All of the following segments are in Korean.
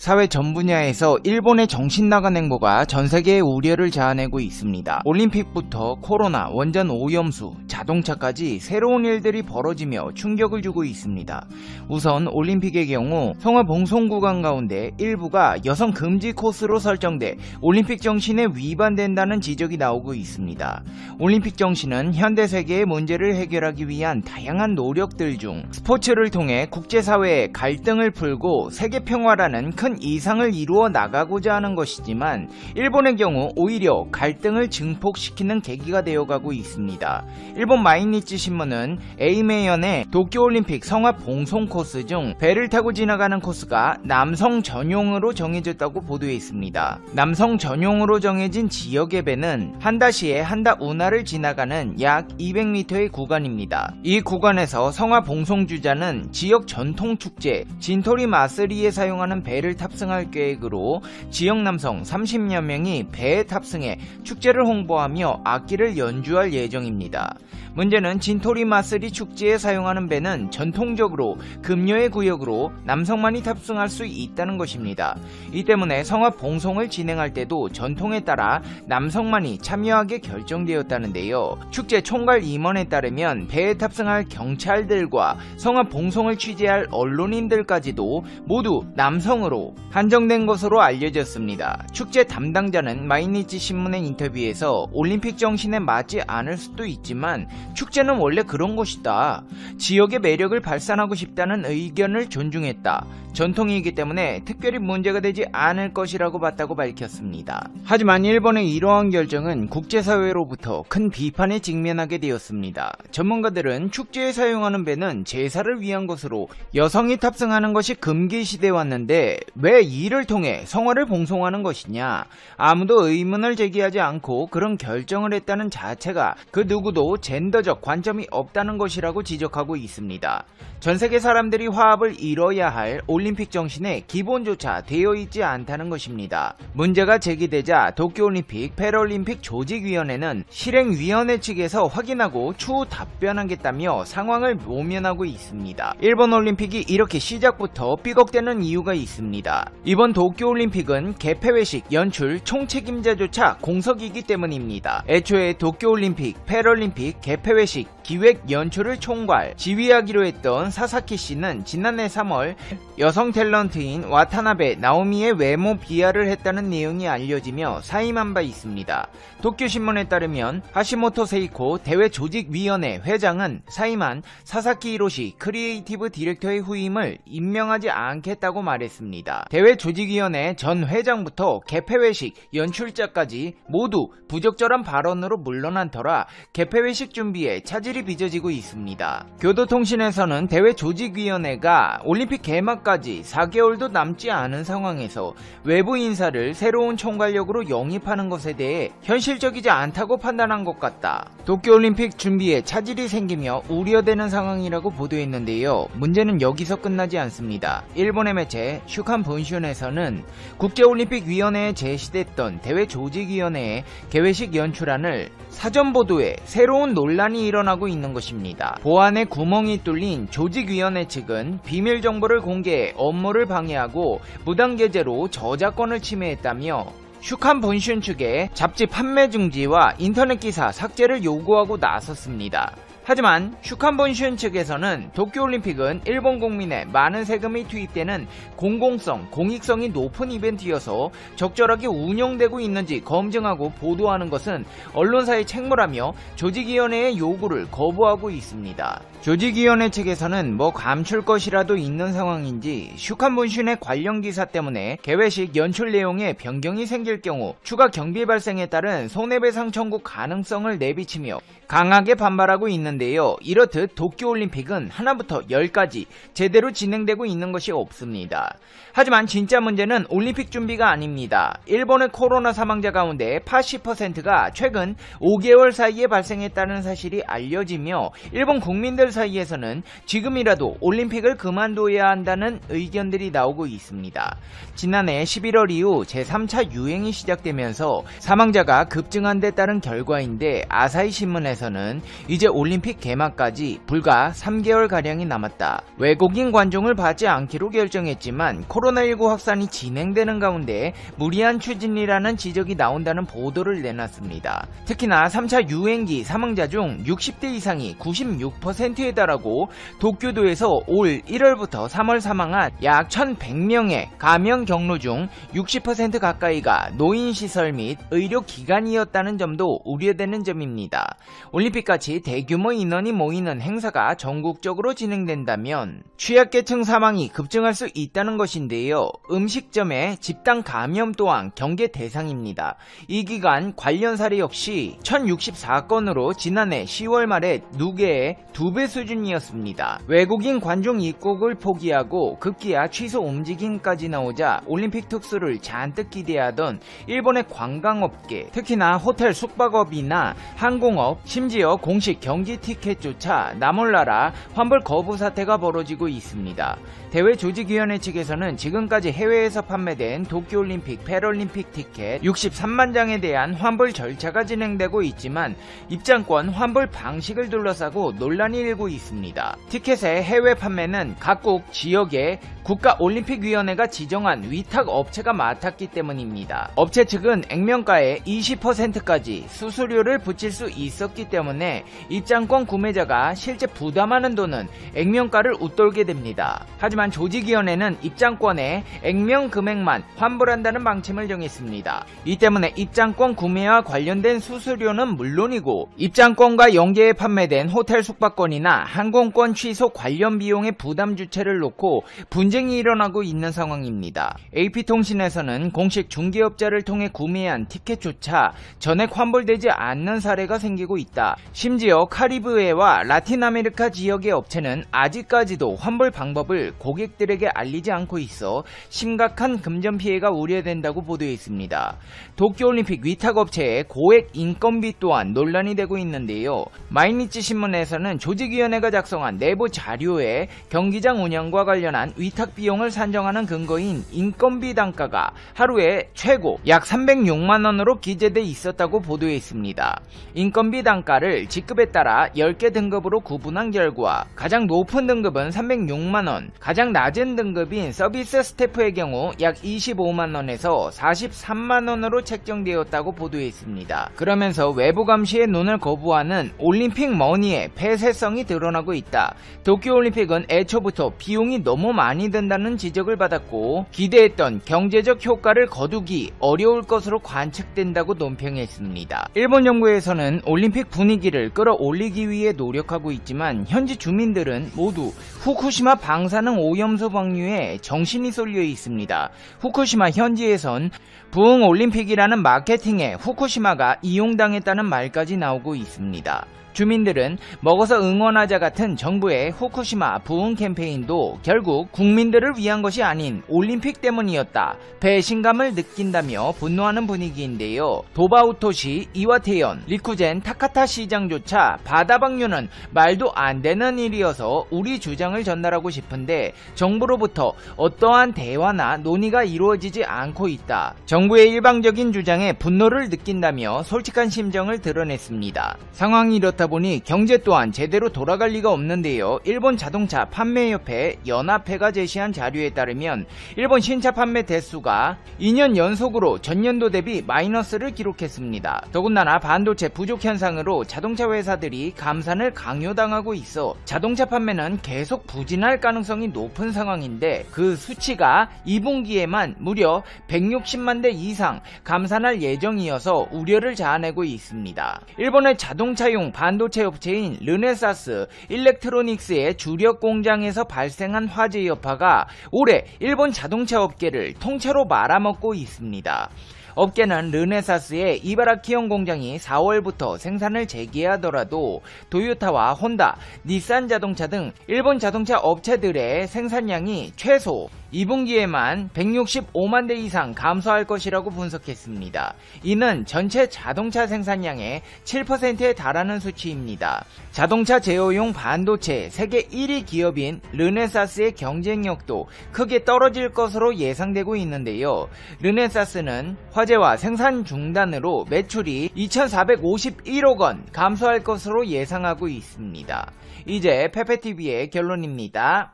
사회 전 분야에서 일본의 정신 나간 행보가 전 세계의 우려를 자아내고 있습니다. 올림픽부터 코로나, 원전 오염수, 자동차까지 새로운 일들이 벌어지며 충격을 주고 있습니다. 우선 올림픽의 경우 성화봉송 구간 가운데 일부가 여성 금지 코스로 설정돼 올림픽 정신에 위반된다는 지적이 나오고 있습니다. 올림픽 정신은 현대 세계의 문제를 해결하기 위한 다양한 노력들 중 스포츠를 통해 국제사회의 갈등을 풀고 세계 평화라는 큰 이상을 이루어 나가고자 하는 것이지만 일본의 경우 오히려 갈등을 증폭시키는 계기가 되어가고 있습니다. 일본 마이니치 신문은 에이메현의 도쿄올림픽 성화봉송 코스 중 배를 타고 지나가는 코스가 남성 전용으로 정해졌다고 보도했습니다. 남성 전용으로 정해진 지역의 배는 한다시에 한다 운하를 지나가는 약 200m의 구간입니다. 이 구간에서 성화봉송 주자는 지역 전통 축제 진토리 마쓰리에 사용하는 배를 탑승할 계획으로 지역 남성 30여 명이 배에 탑승해 축제를 홍보하며 악기를 연주할 예정입니다. 문제는 진토리 마쓰리 축제에 사용하는 배는 전통적으로 금요의 구역으로 남성만이 탑승할 수 있다는 것입니다. 이 때문에 성화봉송을 진행할 때도 전통에 따라 남성만이 참여하게 결정되었다는데요. 축제 총괄 임원에 따르면 배에 탑승할 경찰들과 성화봉송을 취재할 언론인들까지도 모두 남성으로 한정된 것으로 알려졌습니다. 축제 담당자는 마이니치 신문의 인터뷰에서 올림픽 정신에 맞지 않을 수도 있지만 축제는 원래 그런 것이다. 지역의 매력을 발산하고 싶다는 의견을 존중했다. 전통이기 때문에 특별히 문제가 되지 않을 것이라고 봤다고 밝혔습니다. 하지만 일본의 이러한 결정은 국제사회로부터 큰 비판에 직면하게 되었습니다. 전문가들은 축제에 사용하는 배는 제사를 위한 것으로 여성이 탑승하는 것이 금기시돼 왔는데 왜 이를 통해 성화를 봉송하는 것이냐? 아무도 의문을 제기하지 않고 그런 결정을 했다는 자체가 그 누구도 젠더적 관점이 없다는 것이라고 지적하고 있습니다. 전 세계 사람들이 화합을 이뤄야 할 올림픽 정신에 기본조차 되어 있지 않다는 것입니다. 문제가 제기되자 도쿄올림픽 패럴림픽 조직위원회는 실행위원회 측에서 확인하고 추후 답변하겠다며 상황을 모면하고 있습니다. 일본 올림픽이 이렇게 시작부터 삐걱대는 이유가 있습니다. 이번 도쿄올림픽은 개폐회식, 연출, 총책임자조차 공석이기 때문입니다. 애초에 도쿄올림픽, 패럴림픽, 개폐회식, 기획, 연출을 총괄, 지휘하기로 했던 사사키 씨는 지난해 3월 여성 탤런트인 와타나베 나오미의 외모 비하를 했다는 내용이 알려지며 사임한 바 있습니다. 도쿄신문에 따르면 하시모토 세이코 대회조직위원회 회장은 사임한 사사키 히로시 크리에이티브 디렉터의 후임을 임명하지 않겠다고 말했습니다. 대회조직위원회 전 회장부터 개폐회식, 연출자까지 모두 부적절한 발언으로 물러난 터라 개폐회식 준비에 차질이 빚어지고 있습니다. 교도통신에서는 대회조직위원회가 올림픽 개막까지 4개월도 남지 않은 상황에서 외부 인사를 새로운 총괄력으로 영입하는 것에 대해 현실적이지 않다고 판단한 것 같다. 도쿄올림픽 준비에 차질이 생기며 우려되는 상황이라고 보도했는데요. 문제는 여기서 끝나지 않습니다. 일본의 매체 슈칸 분슌에서는 국제올림픽위원회에 제시됐던 대회조직위원회의 개회식 연출안을 사전 보도에 새로운 논란이 일어나고 있는 것입니다. 보안에 구멍이 뚫린 조직위원회 측은 비밀 정보를 공개해 업무를 방해하고 무단결제로 저작권을 침해했다며 슈칸 분슌 측에 잡지 판매 중지와 인터넷 기사 삭제를 요구하고 나섰습니다. 하지만 슈칸 분슌 측에서는 도쿄올림픽은 일본 국민의 많은 세금이 투입되는 공공성, 공익성이 높은 이벤트여서 적절하게 운영되고 있는지 검증하고 보도하는 것은 언론사의 책무라며 조직위원회의 요구를 거부하고 있습니다. 조직위원회 측에서는 뭐 감출 것이라도 있는 상황인지 슈칸 분슌의 관련 기사 때문에 개회식 연출 내용에 변경이 생길 경우 추가 경비 발생에 따른 손해배상 청구 가능성을 내비치며 강하게 반발하고 있는데요. 이렇듯 도쿄올림픽은 하나부터 10까지 제대로 진행되고 있는 것이 없습니다. 하지만 진짜 문제는 올림픽 준비가 아닙니다. 일본의 코로나 사망자 가운데 80%가 최근 5개월 사이에 발생했다는 사실이 알려지며 일본 국민들 팬들 사이에서는 지금이라도 올림픽을 그만둬야 한다는 의견들이 나오고 있습니다. 지난해 11월 이후 제3차 유행이 시작되면서 사망자가 급증한 데 따른 결과인데 아사히 신문에서는 이제 올림픽 개막까지 불과 3개월가량이 남았다. 외국인 관중을 받지 않기로 결정했지만 코로나19 확산이 진행되는 가운데 무리한 추진이라는 지적이 나온다는 보도를 내놨습니다. 특히나 3차 유행기 사망자 중 60대 이상이 96%에 달하고 도쿄도에서 올 1월부터 3월 사망한 약 1100명의 감염 경로 중 60% 가까이가 노인시설 및 의료기관이었다는 점도 우려되는 점입니다. 올림픽같이 대규모 인원이 모이는 행사가 전국적으로 진행된다면 취약계층 사망이 급증할 수 있다는 것인데요. 음식점의 집단 감염 또한 경계 대상입니다. 이 기간 관련 사례 역시 1064건으로 지난해 10월 말에 누계의 2배 수준이었습니다. 외국인 관중 입국을 포기하고 급기야 취소 움직임까지 나오자 올림픽 특수를 잔뜩 기대하던 일본의 관광업계, 특히나 호텔 숙박업이나 항공업, 심지어 공식 경기 티켓조차 나몰라라 환불 거부 사태가 벌어지고 있습니다. 대회 조직위원회 측에서는 지금까지 해외에서 판매된 도쿄올림픽, 패럴림픽 티켓 63만 장에 대한 환불 절차가 진행되고 있지만 입장권 환불 방식을 둘러싸고 논란이 일고 있습니다. 티켓의 해외 판매는 각국 지역의 국가올림픽위원회가 지정한 위탁 업체가 맡았기 때문입니다. 업체 측은 액면가의 20%까지 수수료를 붙일 수 있었기 때문에 입장권 구매자가 실제 부담하는 돈은 액면가를 웃돌게 됩니다. 하지만 조직위원회는 입장권의 액면 금액만 환불한다는 방침을 정했습니다. 이 때문에 입장권 구매와 관련된 수수료는 물론이고 입장권과 연계해 판매된 호텔 숙박권이나 항공권 취소 관련 비용의 부담 주체를 놓고 분쟁이 일어나고 있는 상황입니다. AP통신에서는 공식 중개업자를 통해 구매한 티켓조차 전액 환불되지 않는 사례가 생기고 있다. 심지어 카리브해와 라틴 아메리카 지역의 업체는 아직까지도 환불 방법을 고객들에게 알리지 않고 있어 심각한 금전 피해가 우려된다고 보도했습니다. 도쿄올림픽 위탁업체의 고액 인건비 또한 논란이 되고 있는데요. 마이니치 신문에서는 조직위원회가 작성한 내부 자료에 경기장 운영과 관련한 위탁 비용을 산정하는 근거인 인건비 단가가 하루에 최고 약 306만원으로 기재돼 있었다고 보도했습니다. 인건비 단가를 직급에 따라 10개 등급으로 구분한 결과 가장 높은 등급은 306만원, 가장 낮은 등급인 서비스 스태프의 경우 약 25만원에서 43만원으로 책정되었다고 보도했습니다. 그러면서 외부 감시의 눈을 거부하는 올림픽 머니의 폐쇄성이 드러나고 있다. 도쿄올림픽은 애초부터 비용이 너무 많이 든다는 지적을 받았고 기대했던 경제적 효과를 거두기 어려울 것으로 관측된다고 논평했습니다. 일본 정부에서는 올림픽 분위기를 끌어올리기 위해 노력하고 있지만 현지 주민들은 모두 후쿠시마 방사능 오염수 방류에 정신이 쏠려 있습니다. 후쿠시마 현지에선 부흥 올림픽이라는 마케팅에 후쿠시마가 이용당했다는 말까지 나오고 있습니다. 주민들은 먹어서 응원하자 같은 정부의 후쿠시마 부흥 캠페인도 결국 국민들을 위한 것이 아닌 올림픽 때문이었다. 배신감을 느낀다며 분노하는 분위기인데요. 도바우토시, 이와테현, 리쿠젠, 타카타 시장조차 바다 방류는 말도 안 되는 일이어서 우리 주장을 전달하고 싶은데 정부로부터 어떠한 대화나 논의가 이루어지지 않고 있다. 정부의 일방적인 주장에 분노를 느낀다며 솔직한 심정을 드러냈습니다. 상황이 이렇다 보니 경제 또한 제대로 돌아갈 리가 없는데요. 일본 자동차 판매협회 연합회가 제시한 자료에 따르면 일본 신차 판매 대수가 2년 연속으로 전년도 대비 마이너스를 기록했습니다. 더군다나 반도체 부족 현상으로 자동차 회사들이 감산을 강요당하고 있어 자동차 판매는 계속 부진할 가능성이 높은 상황인데 그 수치가 2분기에만 무려 160만 대 이상 감산할 예정이어서 우려를 자아내고 있습니다. 일본의 자동차용 반도체 업체인 르네사스 일렉트로닉스의 주력 공장에서 발생한 화재 여파가 올해 일본 자동차 업계를 통째로 말아먹고 있습니다. 업계는 르네사스의 이바라키현 공장이 4월부터 생산을 재개하더라도 토요타와 혼다, 닛산 자동차 등 일본 자동차 업체들의 생산량이 최소 2분기에만 165만 대 이상 감소할 것이라고 분석했습니다. 이는 전체 자동차 생산량의 7%에 달하는 수치입니다. 자동차 제어용 반도체 세계 1위 기업인 르네사스의 경쟁력도 크게 떨어질 것으로 예상되고 있는데요. 르네사스는 화재와 생산 중단으로 매출이 2,451억 원 감소할 것으로 예상하고 있습니다. 이제 페페TV의 결론입니다.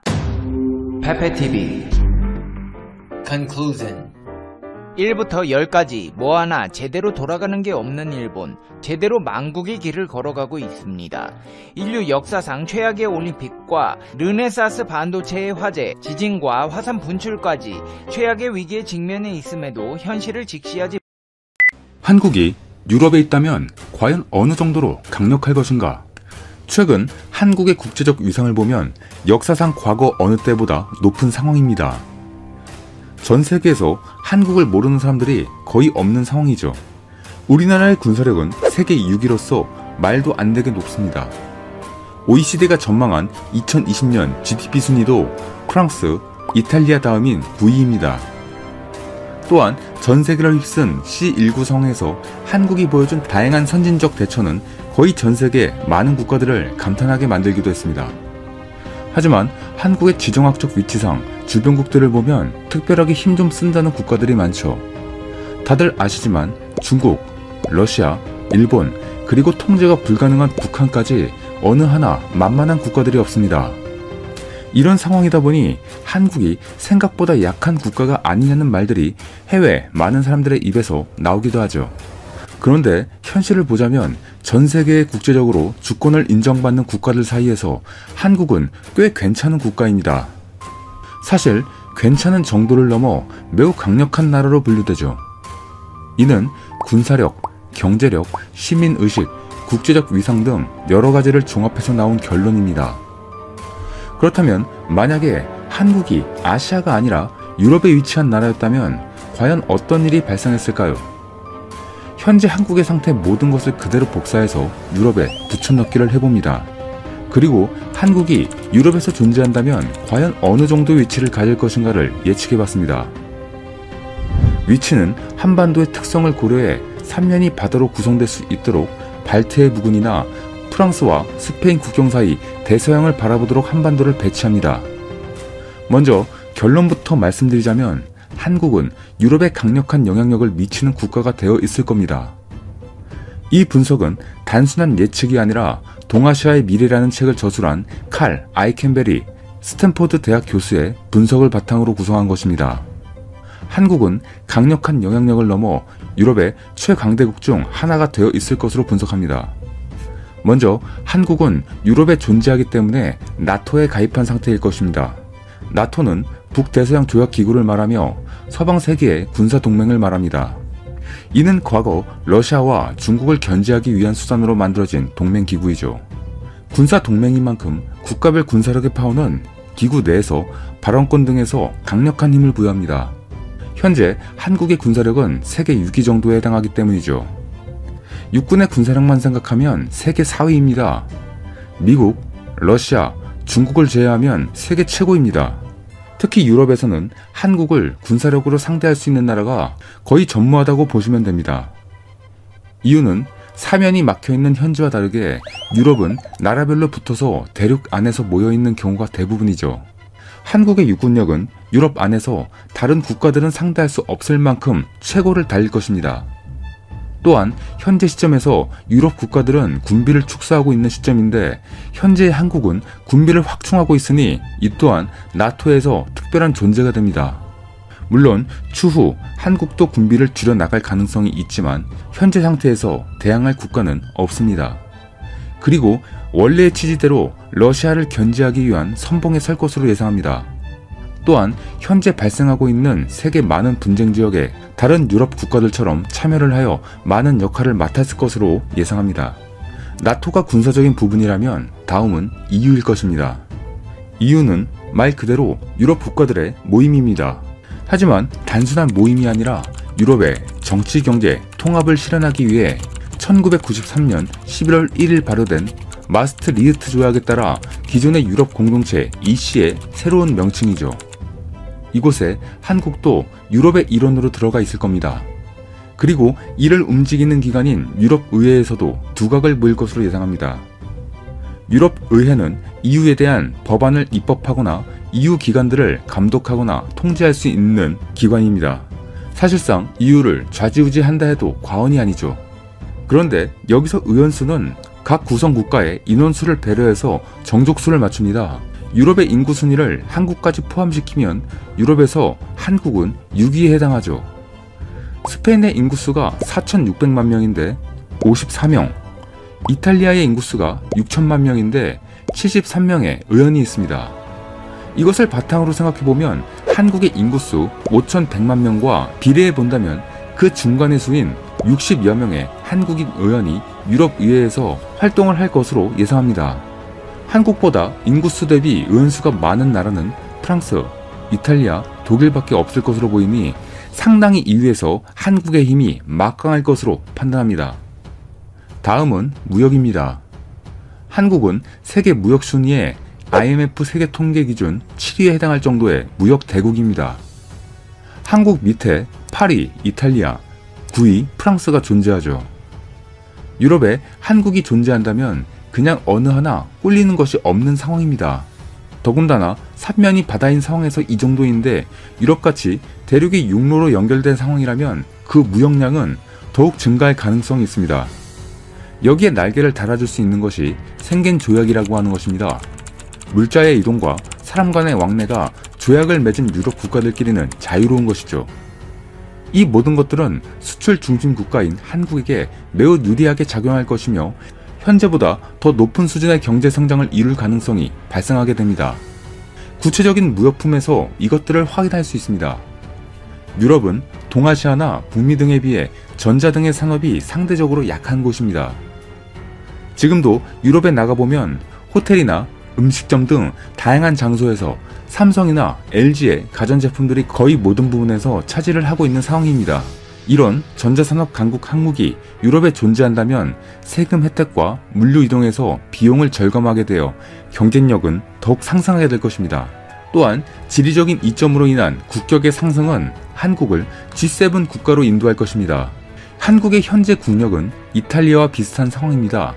페페TV Conclusion 1부터 10까지 뭐 하나 제대로 돌아가는 게 없는 일본, 제대로 망국의 길을 걸어가고 있습니다. 인류 역사상 최악의 올림픽과 르네사스 반도체의 화재, 지진과 화산 분출까지 최악의 위기에 직면해 있음에도 현실을 직시하지. 한국이 유럽에 있다면 과연 어느 정도로 강력할 것인가? 최근 한국의 국제적 위상을 보면 역사상 과거 어느 때보다 높은 상황입니다. 전 세계에서 한국을 모르는 사람들이 거의 없는 상황이죠. 우리나라의 군사력은 세계 6위로서 말도 안 되게 높습니다. OECD가 전망한 2020년 GDP 순위도 프랑스, 이탈리아 다음인 9위입니다. 또한 전 세계를 휩쓴 C19 상황에서 한국이 보여준 다양한 선진적 대처는 거의 전 세계 많은 국가들을 감탄하게 만들기도 했습니다. 하지만 한국의 지정학적 위치상 주변국들을 보면 특별하게 힘 좀 쓴다는 국가들이 많죠. 다들 아시지만 중국, 러시아, 일본, 그리고 통제가 불가능한 북한까지 어느 하나 만만한 국가들이 없습니다. 이런 상황이다 보니 한국이 생각보다 약한 국가가 아니냐는 말들이 해외 많은 사람들의 입에서 나오기도 하죠. 그런데 현실을 보자면 전 세계의 국제적으로 주권을 인정받는 국가들 사이에서 한국은 꽤 괜찮은 국가입니다. 사실 괜찮은 정도를 넘어 매우 강력한 나라로 분류되죠. 이는 군사력, 경제력, 시민의식, 국제적 위상 등 여러 가지를 종합해서 나온 결론입니다. 그렇다면 만약에 한국이 아시아가 아니라 유럽에 위치한 나라였다면 과연 어떤 일이 발생했을까요? 현재 한국의 상태 모든 것을 그대로 복사해서 유럽에 붙여넣기를 해봅니다. 그리고 한국이 유럽에서 존재한다면 과연 어느 정도 위치를 가질 것인가를 예측해봤습니다. 위치는 한반도의 특성을 고려해 3면이 바다로 구성될 수 있도록 발트해 부근이나 프랑스와 스페인 국경 사이 대서양을 바라보도록 한반도를 배치합니다. 먼저 결론부터 말씀드리자면 한국은 유럽에 강력한 영향력을 미치는 국가가 되어 있을 겁니다. 이 분석은 단순한 예측이 아니라 동아시아의 미래라는 책을 저술한 칼 아이켄베리 스탠포드 대학 교수의 분석을 바탕으로 구성한 것입니다. 한국은 강력한 영향력을 넘어 유럽의 최강대국 중 하나가 되어 있을 것으로 분석합니다. 먼저 한국은 유럽에 존재하기 때문에 나토에 가입한 상태일 것입니다. 나토는 북대서양 조약기구를 말하며 서방 세계의 군사동맹을 말합니다. 이는 과거 러시아와 중국을 견제하기 위한 수단으로 만들어진 동맹기구이죠. 군사동맹인 만큼 국가별 군사력의 파워는 기구 내에서 발언권 등에서 강력한 힘을 부여합니다. 현재 한국의 군사력은 세계 6위 정도에 해당하기 때문이죠. 육군의 군사력만 생각하면 세계 4위입니다. 미국, 러시아, 중국을 제외하면 세계 최고입니다. 특히 유럽에서는 한국을 군사력으로 상대할 수 있는 나라가 거의 전무하다고 보시면 됩니다. 이유는 사면이 막혀있는 현지와 다르게 유럽은 나라별로 붙어서 대륙 안에서 모여있는 경우가 대부분이죠. 한국의 육군력은 유럽 안에서 다른 국가들은 상대할 수 없을 만큼 최고를 달릴 것입니다. 또한 현재 시점에서 유럽 국가들은 군비를 축소하고 있는 시점인데 현재의 한국은 군비를 확충하고 있으니 이 또한 나토에서 특별한 존재가 됩니다. 물론 추후 한국도 군비를 줄여나갈 가능성이 있지만 현재 상태에서 대항할 국가는 없습니다. 그리고 원래의 취지대로 러시아를 견제하기 위한 선봉에 설 것으로 예상합니다. 또한 현재 발생하고 있는 세계 많은 분쟁 지역에 다른 유럽 국가들처럼 참여를 하여 많은 역할을 맡았을 것으로 예상합니다. 나토가 군사적인 부분이라면 다음은 EU일 것입니다. EU는 말 그대로 유럽 국가들의 모임입니다. 하지만 단순한 모임이 아니라 유럽의 정치, 경제, 통합을 실현하기 위해 1993년 11월 1일 발효된 마스트리히트 조약에 따라 기존의 유럽 공동체 EC의 새로운 명칭이죠. 이곳에 한국도 유럽의 일원으로 들어가 있을 겁니다. 그리고 이를 움직이는 기관인 유럽의회에서도 두각을 보일 것으로 예상합니다. 유럽의회는 EU에 대한 법안을 입법하거나 EU 기관들을 감독하거나 통제할 수 있는 기관입니다. 사실상 EU를 좌지우지한다 해도 과언이 아니죠. 그런데 여기서 의원수는 각 구성국가의 인원수를 배려해서 정족수를 맞춥니다. 유럽의 인구 순위를 한국까지 포함시키면 유럽에서 한국은 6위에 해당하죠. 스페인의 인구수가 4,600만 명인데 54명, 이탈리아의 인구수가 6천만 명인데 73명의 의원이 있습니다. 이것을 바탕으로 생각해보면 한국의 인구수 5,100만 명과 비례해본다면 그 중간의 수인 60여 명의 한국인 의원이 유럽의회에서 활동을 할 것으로 예상합니다. 한국보다 인구수 대비 의원수가 많은 나라는 프랑스, 이탈리아, 독일밖에 없을 것으로 보이니 상당히 이위에서 한국의 힘이 막강할 것으로 판단합니다. 다음은 무역입니다. 한국은 세계 무역 순위에 IMF 세계 통계 기준 7위에 해당할 정도의 무역 대국입니다. 한국 밑에 8위 이탈리아, 9위 프랑스가 존재하죠. 유럽에 한국이 존재한다면 그냥 어느 하나 꿀리는 것이 없는 상황입니다. 더군다나 삼면이 바다인 상황에서 이 정도인데 유럽같이 대륙이 육로로 연결된 상황이라면 그 무역량은 더욱 증가할 가능성이 있습니다. 여기에 날개를 달아줄 수 있는 것이 생겐 조약이라고 하는 것입니다. 물자의 이동과 사람 간의 왕래가 조약을 맺은 유럽 국가들끼리는 자유로운 것이죠. 이 모든 것들은 수출 중심 국가인 한국에게 매우 유리하게 작용할 것이며 현재보다 더 높은 수준의 경제 성장을 이룰 가능성이 발생하게 됩니다. 구체적인 무역품에서 이것들을 확인할 수 있습니다. 유럽은 동아시아나 북미 등에 비해 전자 등의 산업이 상대적으로 약한 곳입니다. 지금도 유럽에 나가보면 호텔이나 음식점 등 다양한 장소에서 삼성이나 LG의 가전제품들이 거의 모든 부분에서 차지를 하고 있는 상황입니다. 이런 전자산업 강국 한국이 유럽에 존재한다면 세금 혜택과 물류 이동에서 비용을 절감하게 되어 경쟁력은 더욱 상승하게 될 것입니다. 또한 지리적인 이점으로 인한 국격의 상승은 한국을 G7 국가로 인도할 것입니다. 한국의 현재 국력은 이탈리아와 비슷한 상황입니다.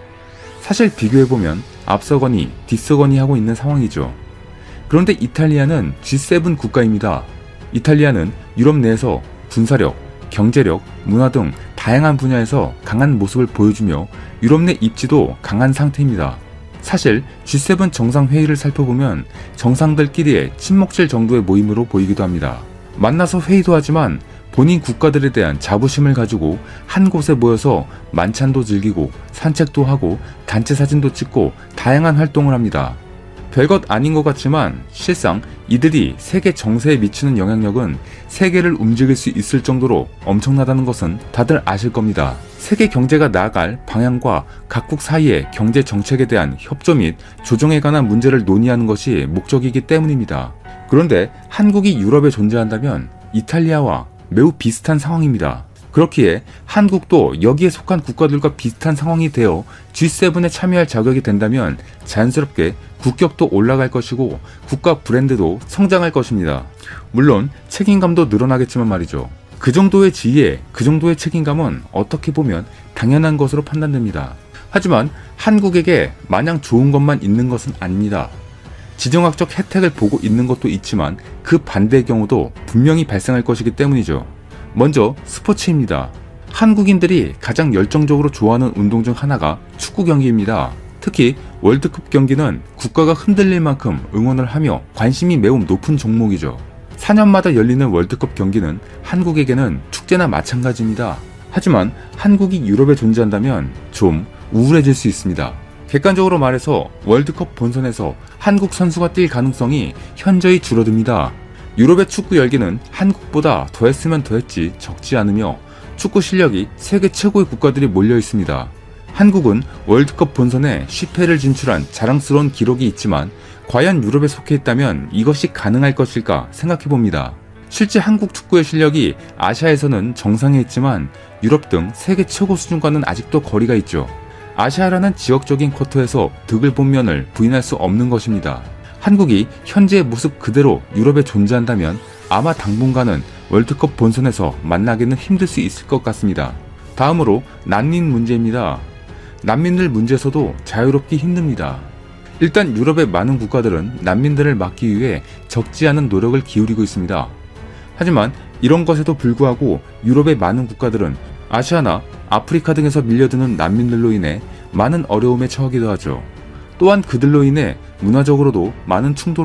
사실 비교해보면 앞서거니 뒤서거니 하고 있는 상황이죠. 그런데 이탈리아는 G7 국가입니다. 이탈리아는 유럽 내에서 군사력, 경제력, 문화 등 다양한 분야에서 강한 모습을 보여주며 유럽 내 입지도 강한 상태입니다. 사실 G7 정상회의를 살펴보면 정상들끼리의 친목질 정도의 모임으로 보이기도 합니다. 만나서 회의도 하지만 본인 국가들에 대한 자부심을 가지고 한 곳에 모여서 만찬도 즐기고 산책도 하고 단체 사진도 찍고 다양한 활동을 합니다. 별것 아닌 것 같지만 실상 이들이 세계 정세에 미치는 영향력은 세계를 움직일 수 있을 정도로 엄청나다는 것은 다들 아실 겁니다. 세계 경제가 나아갈 방향과 각국 사이의 경제 정책에 대한 협조 및 조정에 관한 문제를 논의하는 것이 목적이기 때문입니다. 그런데 한국이 유럽에 존재한다면 이탈리아와 매우 비슷한 상황입니다. 그렇기에 한국도 여기에 속한 국가들과 비슷한 상황이 되어 G7에 참여할 자격이 된다면 자연스럽게 국격도 올라갈 것이고 국가 브랜드도 성장할 것입니다. 물론 책임감도 늘어나겠지만 말이죠. 그 정도의 지위에 그 정도의 책임감은 어떻게 보면 당연한 것으로 판단됩니다. 하지만 한국에게 마냥 좋은 것만 있는 것은 아닙니다. 지정학적 혜택을 보고 있는 것도 있지만 그 반대의 경우도 분명히 발생할 것이기 때문이죠. 먼저 스포츠입니다. 한국인들이 가장 열정적으로 좋아하는 운동 중 하나가 축구 경기입니다. 특히 월드컵 경기는 국가가 흔들릴 만큼 응원을 하며 관심이 매우 높은 종목이죠. 4년마다 열리는 월드컵 경기는 한국에게는 축제나 마찬가지입니다. 하지만 한국이 유럽에 존재한다면 좀 우울해질 수 있습니다. 객관적으로 말해서 월드컵 본선에서 한국 선수가 뛸 가능성이 현저히 줄어듭니다. 유럽의 축구 열기는 한국보다 더했으면 더했지 적지 않으며 축구 실력이 세계 최고의 국가들이 몰려 있습니다. 한국은 월드컵 본선에 10회를 진출한 자랑스러운 기록이 있지만 과연 유럽에 속해 있다면 이것이 가능할 것일까 생각해봅니다. 실제 한국 축구의 실력이 아시아에서는 정상에 있지만 유럽 등 세계 최고 수준과는 아직도 거리가 있죠. 아시아라는 지역적인 쿼터에서 득을 본 면을 부인할 수 없는 것입니다. 한국이 현재의 모습 그대로 유럽에 존재한다면 아마 당분간은 월드컵 본선에서 만나기는 힘들 수 있을 것 같습니다. 다음으로 난민 문제입니다. 난민들 문제에서도 자유롭기 힘듭니다. 일단 유럽의 많은 국가들은 난민들을 막기 위해 적지 않은 노력을 기울이고 있습니다. 하지만 이런 것에도 불구하고 유럽의 많은 국가들은 아시아나 아프리카 등에서 밀려드는 난민들로 인해 많은 어려움에 처하기도 하죠. 또한 그들로 인해 문화적으로도 많은 충돌이